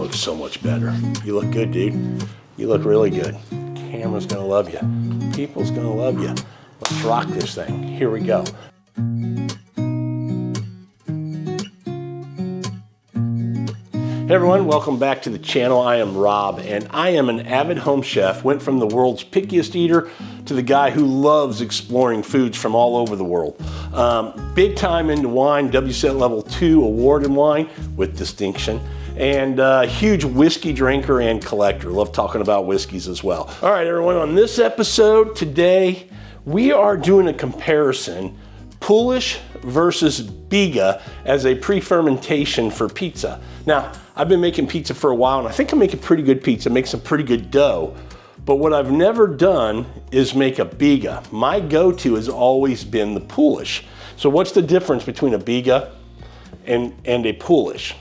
looks so much better. You look good, dude. You look really good. Camera's gonna love you. People's gonna love you. Let's rock this thing. Here we go. Hey everyone, welcome back to the channel. I am Rob, and I am an avid home chef. Went from the world's pickiest eater to the guy who loves exploring foods from all over the world. Big time into wine, WSET Level 2 award in wine with distinction, and huge whiskey drinker and collector. Love talking about whiskeys as well. All right, everyone, on this episode today, we are doing a comparison, Poolish versus Biga as a pre-fermentation for pizza. Now, I've been making pizza for a while, and I think I make a pretty good pizza, make some pretty good dough. But what I've never done is make a Biga. My go-to has always been the Poolish. So what's the difference between a Biga and a Poolish?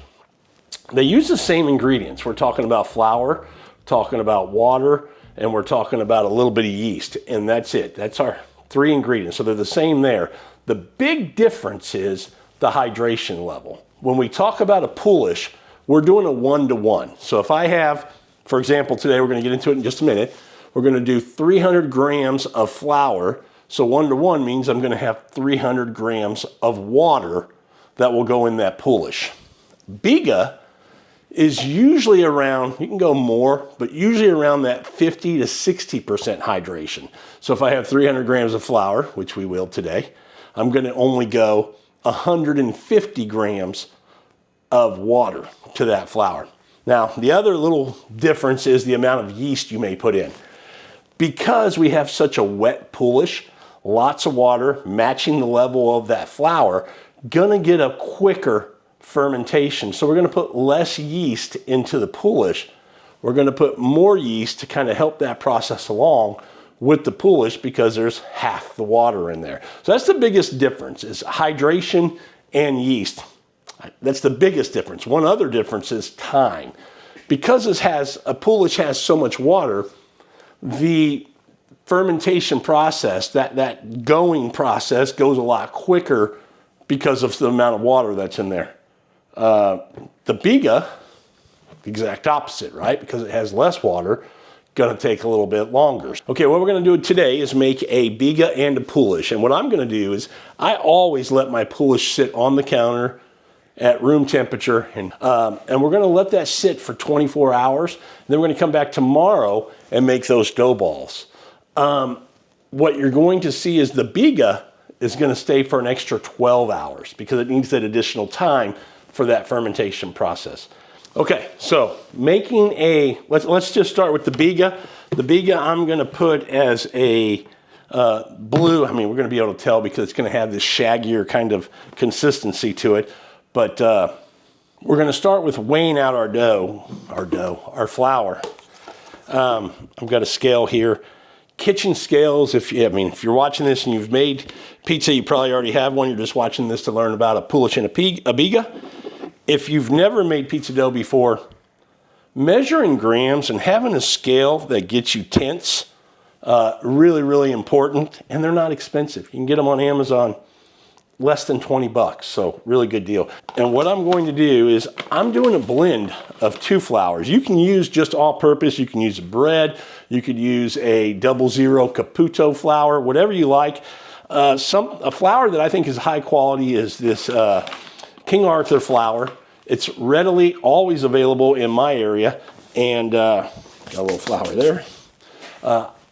They use the same ingredients. We're talking about flour, talking about water, and we're talking about a little bit of yeast, and that's it. That's our three ingredients. So they're the same there. The big difference is the hydration level. When we talk about a Poolish, we're doing a 1-to-1. So if I have, for example, today we're going to get into it in just a minute, we're going to do 300 grams of flour. So 1-to-1 means I'm going to have 300 grams of water that will go in that Poolish. Biga is usually around, you can go more, but usually around that 50 to 60% hydration. So if I have 300 grams of flour, which we will today, I'm going to only go 150 grams of water to that flour. Now, the other little difference is the amount of yeast you may put in. Because we have such a wet Poolish, lots of water matching the level of that flour, gonna get a quicker fermentation. So we're gonna put less yeast into the Poolish. We're gonna put more yeast to kind of help that process along with the Poolish because there's half the water in there. So that's the biggest difference, is hydration and yeast. That's the biggest difference. One other difference is time. Because a Poolish has so much water, the fermentation process, that going process goes a lot quicker because of the amount of water that's in there. The Biga, the exact opposite, right? Because it has less water, gonna take a little bit longer. Okay, what we're gonna do today is make a Biga and a Poolish. And what I'm gonna do is, I always let my Poolish sit on the counter at room temperature, and we're gonna let that sit for 24 hours. Then we're gonna come back tomorrow and make those dough balls. What you're going to see is the Biga is gonna stay for an extra 12 hours because it needs that additional time for that fermentation process. Okay, so making let's just start with the Biga. The Biga I'm gonna put as a blue. I mean, we're gonna be able to tell because it's gonna have this shaggier kind of consistency to it. But we're gonna start with weighing out our flour. I've got a scale here. Kitchen scales, if you're watching this and you've made pizza, you probably already have one. You're just watching this to learn about a Poolish and a Biga. If you've never made pizza dough before, measuring grams and having a scale that gets you tenths, really, really important, and they're not expensive. You can get them on Amazon, less than 20 bucks, so really good deal. And what I'm going to do is I'm doing a blend of two flours. You can use just all-purpose, you can use bread, you could use a 00 Caputo flour, whatever you like. A flour that I think is high quality is this King Arthur flour. It's readily always available in my area, and got a little flour there.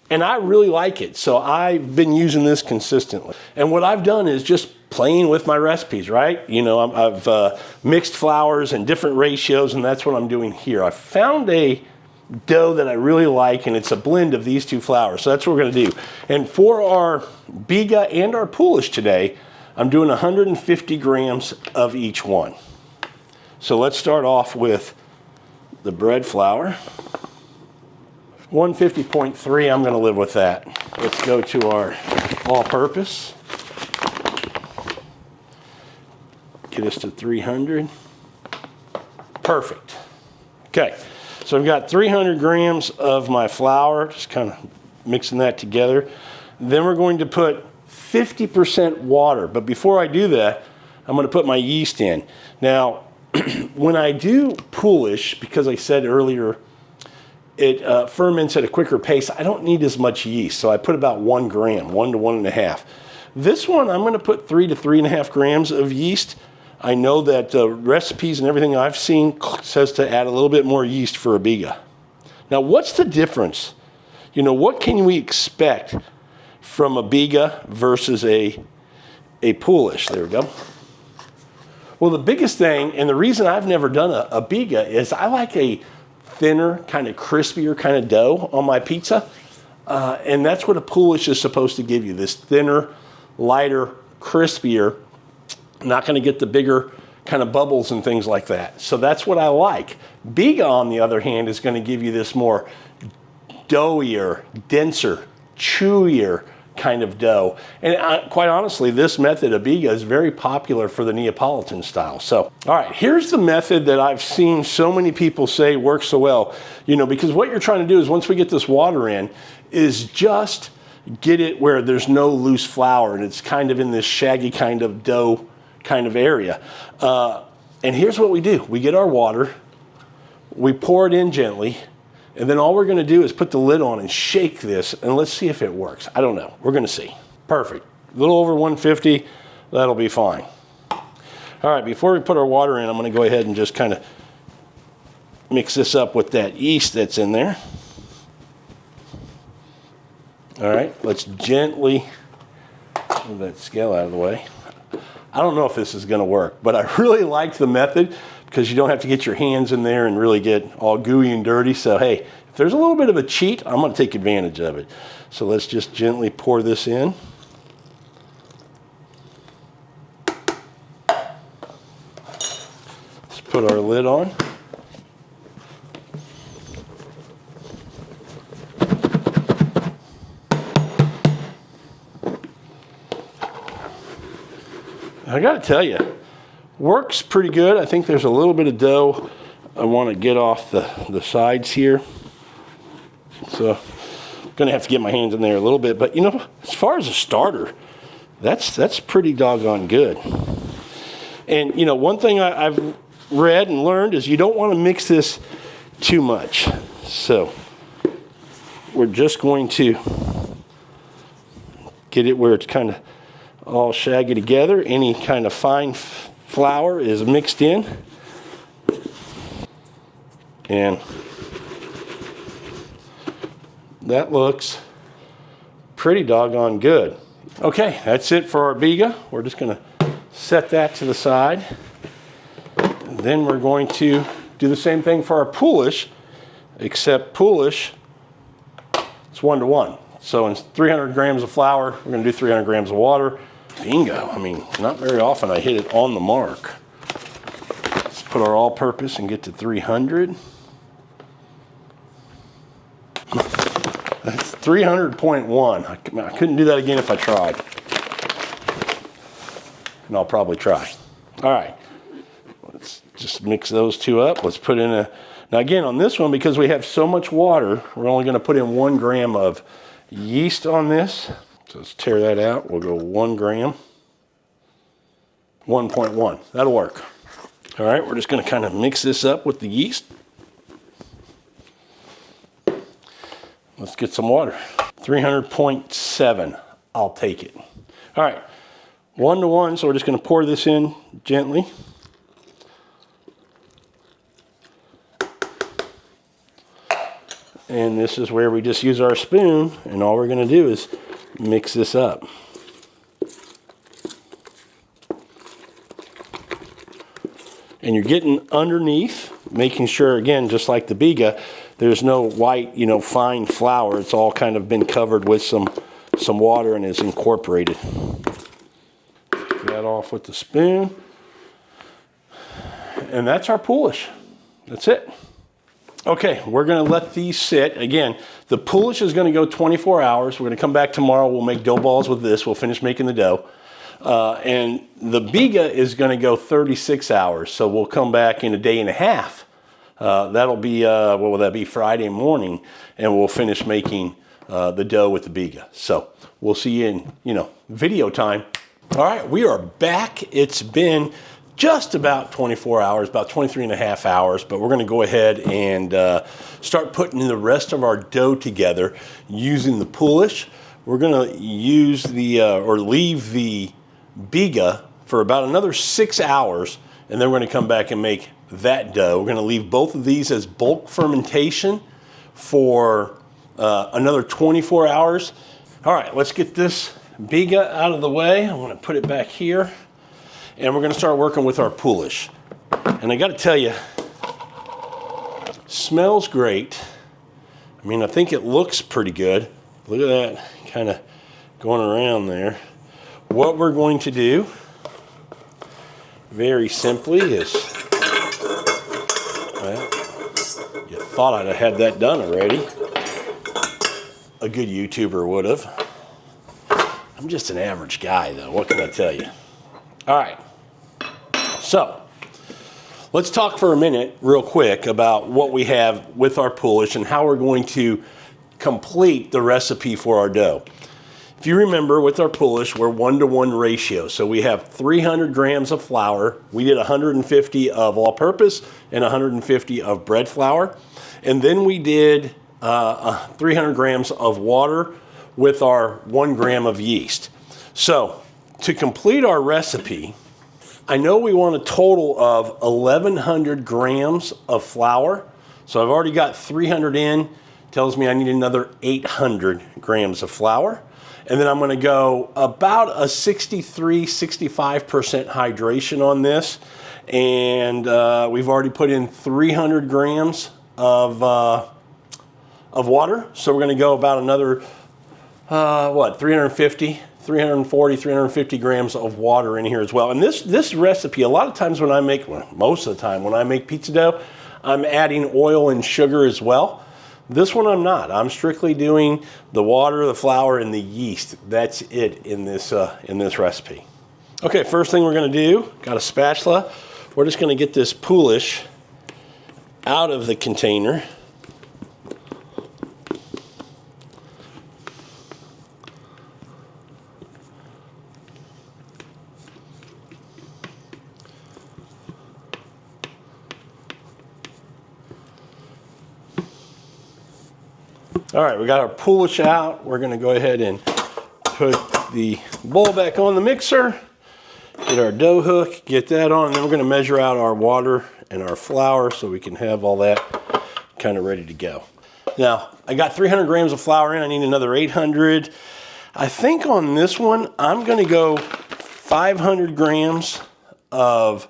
And I really like it, so I've been using this consistently. And what I've done is just playing with my recipes, right? You know, I've mixed flours in different ratios, and that's what I'm doing here. I found a dough that I really like, and it's a blend of these two flours, so that's what we're gonna do. And for our Biga and our Poolish today, I'm doing 150 grams of each one. So let's start off with the bread flour. 150.3, I'm gonna live with that. Let's go to our all-purpose. Get us to 300. Perfect. Okay, so I've got 300 grams of my flour, just kind of mixing that together. Then we're going to put 50% water, but before I do that, I'm gonna put my yeast in. Now, when I do Poolish, because I said earlier, it ferments at a quicker pace, I don't need as much yeast. So I put about 1 gram, 1 to 1.5. This one, I'm going to put 3 to 3.5 grams of yeast. I know that recipes and everything I've seen says to add a little bit more yeast for a Biga. Now, what's the difference? You know, what can we expect from a Biga versus a Poolish? There we go. Well, the biggest thing, and the reason I've never done a Biga, is I like a thinner, kind of crispier kind of dough on my pizza. And that's what a Poolish is supposed to give you, this thinner, lighter, crispier. Not going to get the bigger kind of bubbles and things like that. So that's what I like. Biga, on the other hand, is going to give you this more doughier, denser, chewier kind of dough. And quite honestly, this method of Biga is very popular for the Neapolitan style. So, all right, here's the method that I've seen so many people say works so well. You know, because what you're trying to do is, once we get this water in, is just get it where there's no loose flour and it's kind of in this shaggy kind of dough kind of area. And here's what we do. We get our water, we pour it in gently, and then all we're going to do is put the lid on and shake this, and let's see if it works. I don't know. We're going to see. Perfect. A little over 150. That'll be fine. All right, before we put our water in, I'm going to go ahead and just kind of mix this up with that yeast that's in there. All right, let's gently move that scale out of the way. I don't know if this is going to work, but I really like the method because you don't have to get your hands in there and really get all gooey and dirty. So, hey, if there's a little bit of a cheat, I'm going to take advantage of it. So let's just gently pour this in. Let's put our lid on. I got to tell you, works pretty good. I think there's a little bit of dough I want to get off the sides here. So I'm going to have to get my hands in there a little bit. But, you know, as far as a starter, that's pretty doggone good. And, you know, one thing I've read and learned is you don't want to mix this too much. So we're just going to get it where it's kind of all shaggy together. Any kind of fine flour is mixed in. And that looks pretty doggone good. Okay, that's it for our Biga. We're just going to set that to the side. And then we're going to do the same thing for our Poolish, except Poolish, it's 1 to 1. So in 300 grams of flour, we're going to do 300 grams of water. Bingo. I mean, not very often I hit it on the mark. Let's put our all-purpose and get to 300. That's 300.1. I couldn't do that again if I tried. And I'll probably try. All right. Let's just mix those two up. Let's put in a... Now again, on this one, because we have so much water, we're only going to put in 1 gram of yeast on this. So let's tear that out. We'll go 1 gram. 1.1. That'll work. All right, we're just going to kind of mix this up with the yeast. Let's get some water. 300.7. I'll take it. All right, 1 to 1. So we're just going to pour this in gently. And this is where we just use our spoon, and all we're going to do is mix this up. And you're getting underneath, making sure, again, just like the Biga, there's no white, you know, fine flour. It's all kind of been covered with some water and is incorporated. Take that off with the spoon. And that's our Poolish. That's it. Okay, we're going to let these sit. Again, the Poolish is going to go 24 hours. We're going to come back tomorrow. We'll make dough balls with this. We'll finish making the dough. And the Biga is going to go 36 hours. So we'll come back in a day and a half. That'll be, what will that be, Friday morning. And we'll finish making the dough with the Biga. So we'll see you in, video time. All right, we are back. It's been just about 24 hours, about 23 and a half hours, but we're gonna go ahead and start putting the rest of our dough together using the Poolish. We're gonna use or leave the Biga for about another 6 hours, and then we're gonna come back and make that dough. We're gonna leave both of these as bulk fermentation for another 24 hours. All right, let's get this Biga out of the way. I'm gonna put it back here, and we're gonna start working with our Poolish. And I gotta tell you, smells great. I mean, I think it looks pretty good. Look at that, kind of going around there. What we're going to do, very simply, is, well, you thought I'd have had that done already. A good YouTuber would have. I'm just an average guy, though. What can I tell you? All right. So, let's talk for a minute, real quick, about what we have with our Poolish and how we're going to complete the recipe for our dough. If you remember, with our Poolish, we're 1-to-1 ratio. So we have 300 grams of flour. We did 150 of all-purpose and 150 of bread flour. And then we did 300 grams of water with our 1 gram of yeast. So to complete our recipe, I know we want a total of 1,100 grams of flour. So I've already got 300 in. Tells me I need another 800 grams of flour. And then I'm gonna go about a 63-65% hydration on this. And we've already put in 300 grams of water. So we're gonna go about another, 340, 350 grams of water in here as well. And this recipe, a lot of times when I make, well, most of the time when I make pizza dough, I'm adding oil and sugar as well. This one I'm not. I'm strictly doing the water, the flour, and the yeast. That's it in this recipe. Okay, first thing we're gonna do, got a spatula. We're just gonna get this Poolish out of the container. All right, we got our Poolish out. We're gonna go ahead and put the bowl back on the mixer, get our dough hook, get that on, and then we're gonna measure out our water and our flour so we can have all that kind of ready to go. Now, I got 300 grams of flour in. I need another 800. I think on this one, I'm gonna go 500 grams of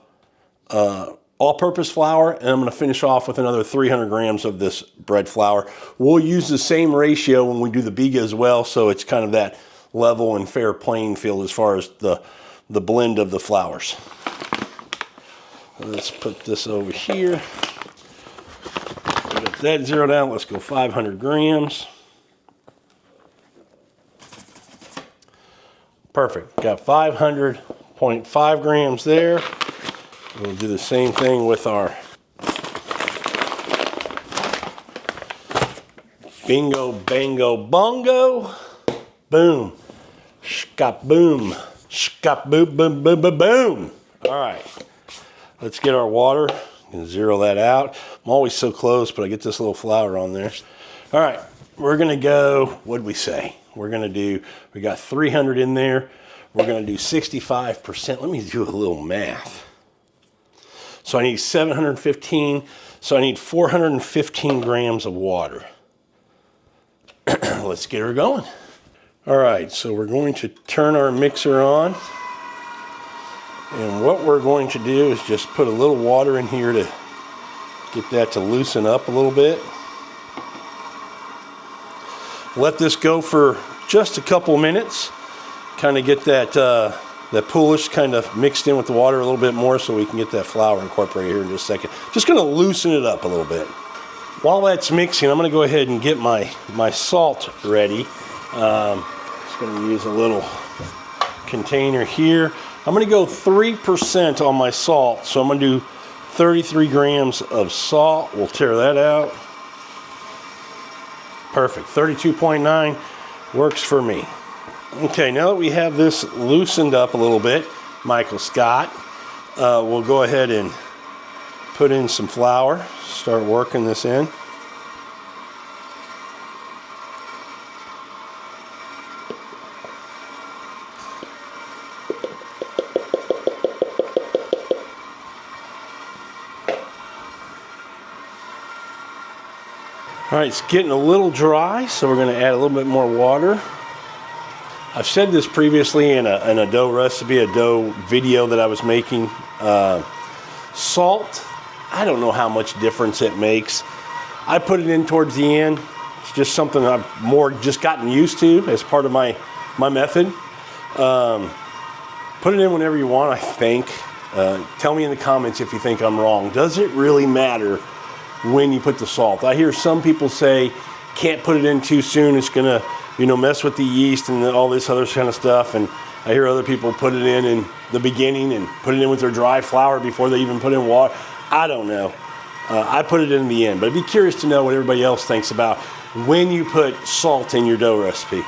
all-purpose flour, and I'm gonna finish off with another 300 grams of this bread flour. We'll use the same ratio when we do the Biga as well, so it's kind of that level and fair playing field as far as the blend of the flours. Let's put this over here. Got that zeroed out. Let's go 500 grams. Perfect. Got 500.5 grams there. We'll do the same thing with our bingo, bango, bongo. Boom. Shkap boom. Shkap boom, boom, boom, boom, boom. All right. Let's get our water and zero that out. I'm always so close, but I get this little flour on there. All right. We're going to go, what'd we say? We're going to do, we got 300 in there. We're going to do 65%. Let me do a little math. So I need 715, so I need 415 grams of water. Let's get her going. All right, so we're going to turn our mixer on. And what we're going to do is just put a little water in here to get that to loosen up a little bit. Let this go for just a couple minutes. Kind of get that Poolish kind of mixed in with the water a little bit more so we can get that flour incorporated here in just a second. Just gonna loosen it up a little bit. While that's mixing, I'm gonna go ahead and get my salt ready. Just gonna use a little container here. I'm gonna go 3% on my salt. So I'm gonna do 33 grams of salt. We'll tear that out. Perfect, 32.9 works for me. Okay, now that we have this loosened up a little bit, Michael Scott, we'll go ahead and put in some flour, start working this in. All right, it's getting a little dry, so we're going to add a little bit more water. I've said this previously in a dough recipe, a dough video that I was making. Salt, I don't know how much difference it makes. I put it in towards the end. It's just something I've more just gotten used to as part of my method. Put it in whenever you want, I think. Tell me in the comments if you think I'm wrong. Does it really matter when you put the salt? I hear some people say can't put it in too soon, it's gonna mess with the yeast and all this other kind of stuff. And I hear other people put it in the beginning and put it in with their dry flour before they even put in water. I don't know. I put it in the end, but I'd be curious to know what everybody else thinks about when you put salt in your dough recipe.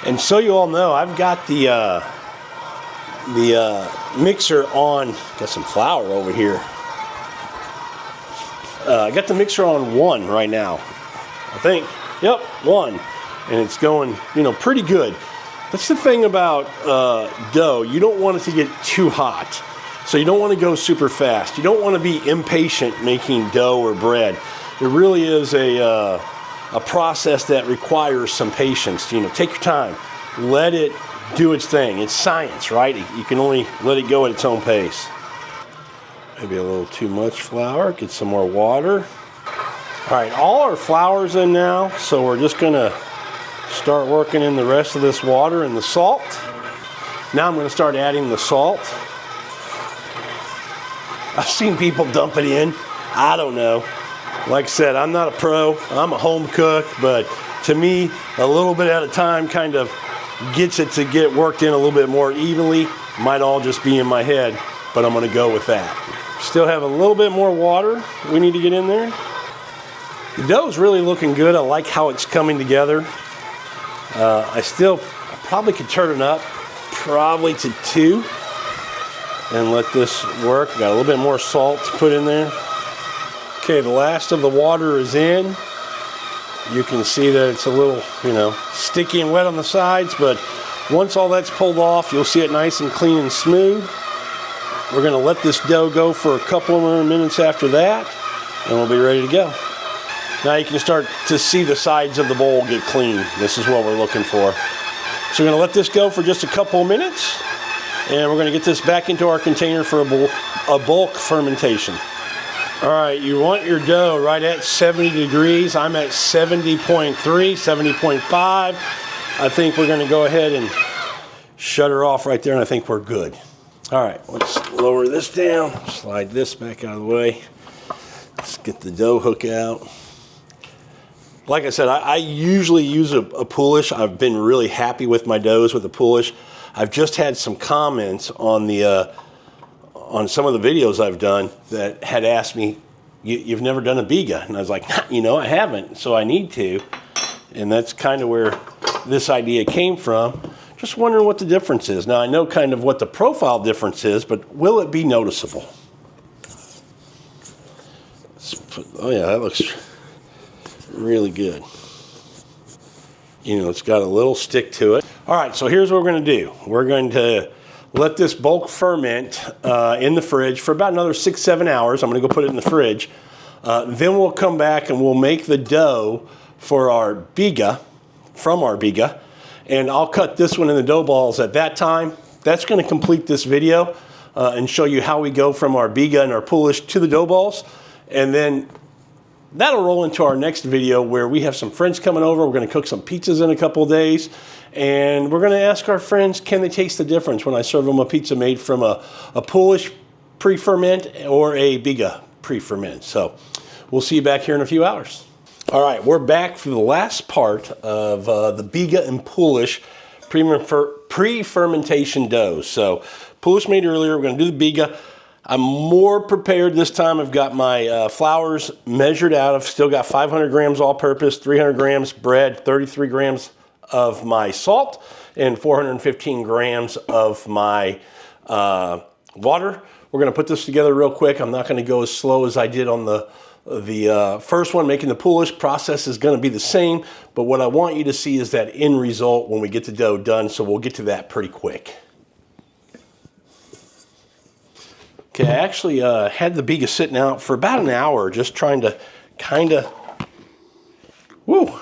And so you all know, I've got the mixer on. Got some flour over here. I got the mixer on 1 right now, I think. Yep, 1. And it's going, pretty good. That's the thing about dough. You don't want it to get too hot. So you don't want to go super fast. You don't want to be impatient making dough or bread. It really is a process that requires some patience. Take your time. Let it do its thing. It's science, right? You can only let it go at its own pace. Maybe a little too much flour. Get some more water. All right, all our flour's in now, so we're just gonna start working in the rest of this water and the salt. Now I'm gonna start adding the salt. I've seen people dump it in. I don't know. Like I said, I'm not a pro. I'm a home cook, but to me, a little bit at a time kind of gets it to get worked in a little bit more evenly. Might all just be in my head, but I'm gonna go with that. Still have a little bit more water we need to get in there. The dough's really looking good. I like how it's coming together. I probably could turn it up probably to 2 and let this work. Got a little bit more salt to put in there. Okay, the last of the water is in. You can see that it's a little, sticky and wet on the sides, but once all that's pulled off, you'll see it nice and clean and smooth. We're gonna let this dough go for a couple more minutes after that, and we'll be ready to go. Now you can start to see the sides of the bowl get clean. This is what we're looking for. So we're gonna let this go for just a couple of minutes, and we're gonna get this back into our container for a bulk fermentation. All right, you want your dough right at 70 degrees. I'm at 70.3, 70.5. I think we're gonna go ahead and shut her off right there, and I think we're good. All right, let's lower this down, slide this back out of the way. Let's get the dough hook out. Like I said, I usually use a Poolish. I've been really happy with my doughs with the Poolish. I've just had some comments on on some of the videos I've done that had asked me, you've never done a Biga? And I was like, I haven't, so I need to. And that's kind of where this idea came from. Just wondering what the difference is. Now, I know kind of what the profile difference is, but will it be noticeable? Oh yeah, that looks really good. It's got a little stick to it. All right, so here's what we're going to do. We're going to let this bulk ferment in the fridge for about another 6-7 hours. I'm going to go put it in the fridge. Then we'll come back and we'll make the dough for our Biga, from our Biga. And I'll cut this one in the dough balls at that time. That's going to complete this video and show you how we go from our Biga and our Poolish to the dough balls. And then that'll roll into our next video where we have some friends coming over. We're going to cook some pizzas in a couple of days. And we're going to ask our friends, can they taste the difference when I serve them a pizza made from a Poolish pre-ferment or a Biga pre-ferment. So we'll see you back here in a few hours. All right, we're back for the last part of the Biga and Poolish pre-fermentation dough. So Poolish made earlier, we're going to do the Biga. I'm more prepared this time. I've got my flours measured out. I've still got 500 grams all-purpose, 300 grams bread, 33 grams of my salt, and 415 grams of my water. We're gonna put this together real quick. I'm not gonna go as slow as I did on the first one, making the Poolish. Process is gonna be the same, but what I want you to see is that end result when we get the dough done, so we'll get to that pretty quick. Okay, I actually had the Biga sitting out for about an hour, just trying to woo,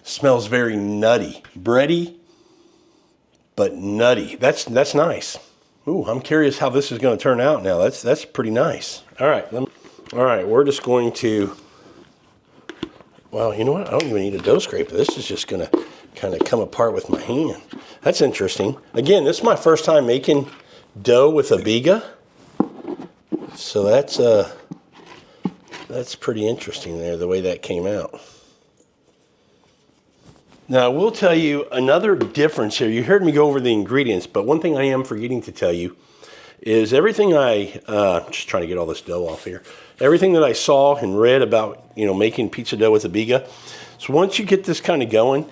smells very nutty. Bready, but nutty. That's nice. Ooh, I'm curious how this is gonna turn out now. That's pretty nice. All right, we're just going to, well, you know what? I don't even need a dough scraper. This is just gonna kind of come apart with my hand. That's interesting. Again, this is my first time making dough with a Biga. So that's pretty interesting there, the way that came out. Now, I will tell you another difference here. You heard me go over the ingredients, but one thing I am forgetting to tell you is everything just trying to get all this dough off here. Everything that I saw and read about, making pizza dough with a Biga. So once you get this kind of going,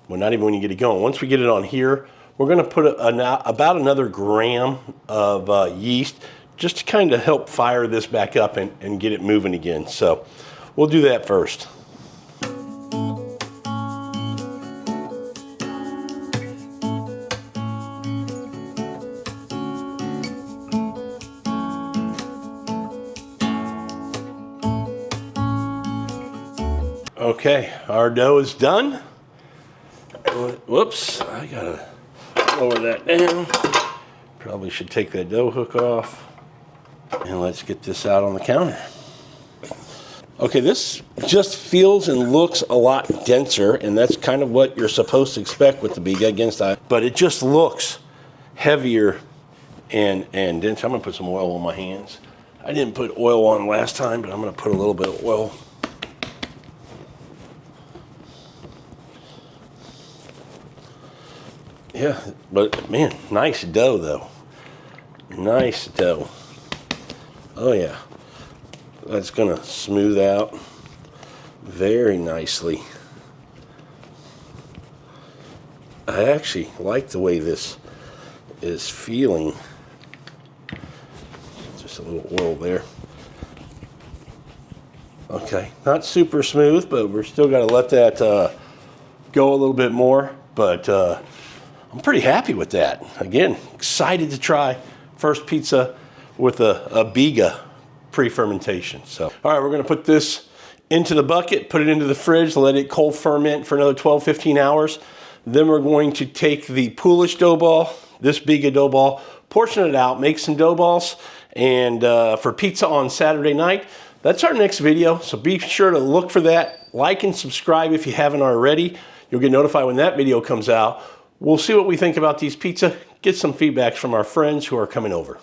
well, not even when you get it going, once we get it on here, we're gonna put about another gram of yeast, just to kind of help fire this back up and get it moving again. So we'll do that first. Okay, our dough is done. Whoops, I gotta lower that down. Probably should take that dough hook off. And let's get this out on the counter. Okay, this just feels and looks a lot denser, and that's kind of what you're supposed to expect with the Biga against that. But it just looks heavier and denser. I'm gonna put some oil on my hands. I didn't put oil on last time, but I'm gonna put a little bit of oil. Yeah, but man, nice dough though. Nice dough. Oh yeah, that's gonna smooth out very nicely. I actually like the way this is feeling. Just a little oil there. Okay, not super smooth, but we're still gotta let that go a little bit more, but I'm pretty happy with that. Again, excited to try first pizza with a Biga pre-fermentation. So, all right, we're gonna put this into the bucket, put it into the fridge, let it cold ferment for another 12, 15 hours. Then we're going to take the Poolish dough ball, this Biga dough ball, portion it out, make some dough balls, and for pizza on Saturday night. That's our next video, so be sure to look for that. Like and subscribe if you haven't already. You'll get notified when that video comes out. We'll see what we think about these pizza, get some feedbacks from our friends who are coming over.